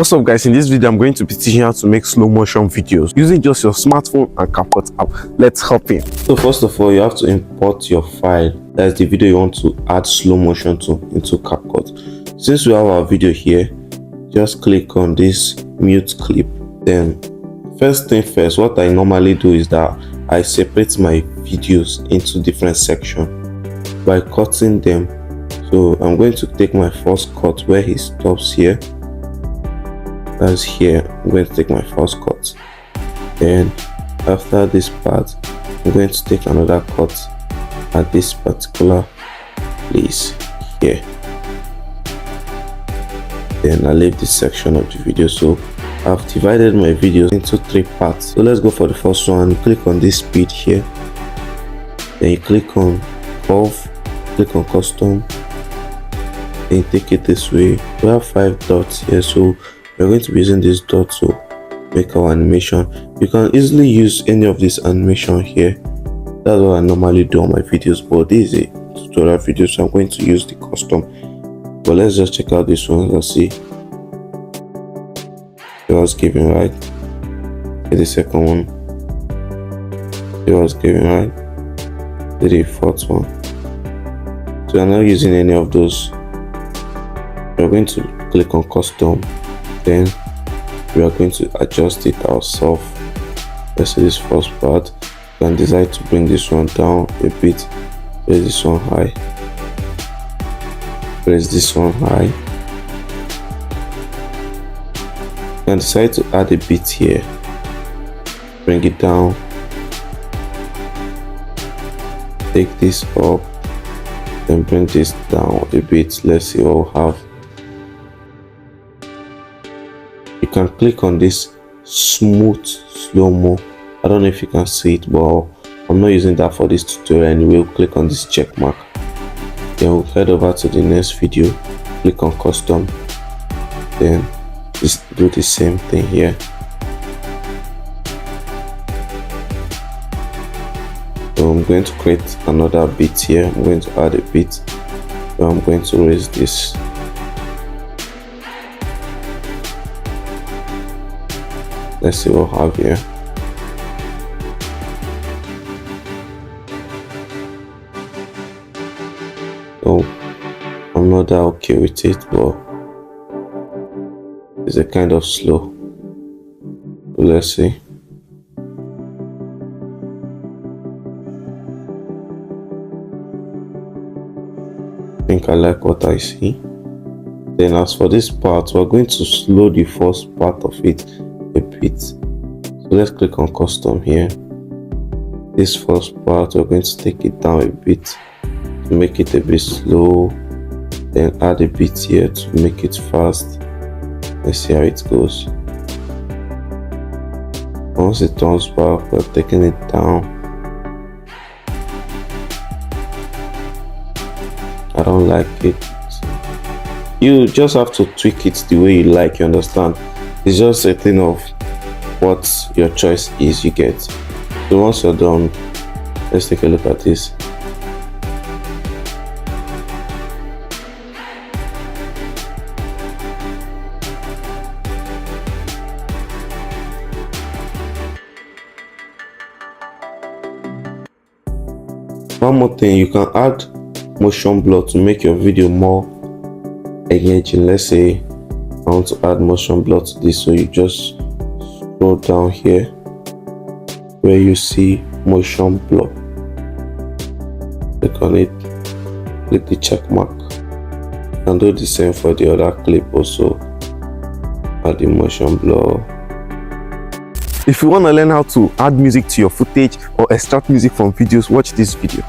What's up guys, in this video I'm going to be teaching you how to make slow motion videos using just your smartphone and CapCut app. Let's hop in. So first of all, you have to import your file, that's the video you want to add slow motion to, into CapCut. Since we have our video here, just click on this mute clip. Then first thing first, what I normally do is that I separate my videos into different sections by cutting them. So I'm going to take my first cut where he stops here. As here, I'm going to take my first cut. Then after this part, I'm going to take another cut at this particular place here. Then I leave this section of the video. So I've divided my videos into 3 parts. So let's go for the first one. You click on this speed here. Then you click on curve, click on custom. Then you take it this way. We have 5 dots here. So we're going to be using this dot to make our animation. You can easily use any of this animation here. That's what I normally do on my videos, but this is a tutorial video, so I'm going to use the custom. But let's just check out this one and see. It was given right. Okay, the second one. It was given right. The fourth one. So I'm not using any of those. We're going to click on custom. Then we are going to adjust it ourselves. Let's see this first part. You can decide to bring this one down a bit, raise this one high, raise this one high. You can decide to add a bit here, bring it down, take this up, then bring this down a bit. Let's see what we have. You can click on this smooth slow-mo. I don't know if you can see it, but I'm not using that for this tutorial anyway. We'll click on this check mark. Then we'll head over to the next video, click on custom, then just do the same thing here. So I'm going to create another bit here. I'm going to add a bit. So I'm going to raise this. Let's see what we have here. So I'm not that okay with it, but it's a kind of slow. So let's see. I think I like what I see. Then as for this part, we're going to slow the first part of it a bit. So let's click on custom here. This first part, we're going to take it down a bit to make it a bit slow, then add a bit here to make it fast. Let's see how it goes. Once it turns back, we're taking it down. I don't like it. You just have to tweak it the way you like, you understand? It's just a thing of what your choice is, you get. So once you're done, let's take a look at this. One more thing, you can add motion blur to make your video more engaging. Let's say I want to add motion blur to this, so you just scroll down here where you see motion blur, click on it, click the check mark, and do the same for the other clip also. Add the motion blur. If you want to learn how to add music to your footage or extract music from videos, watch this video.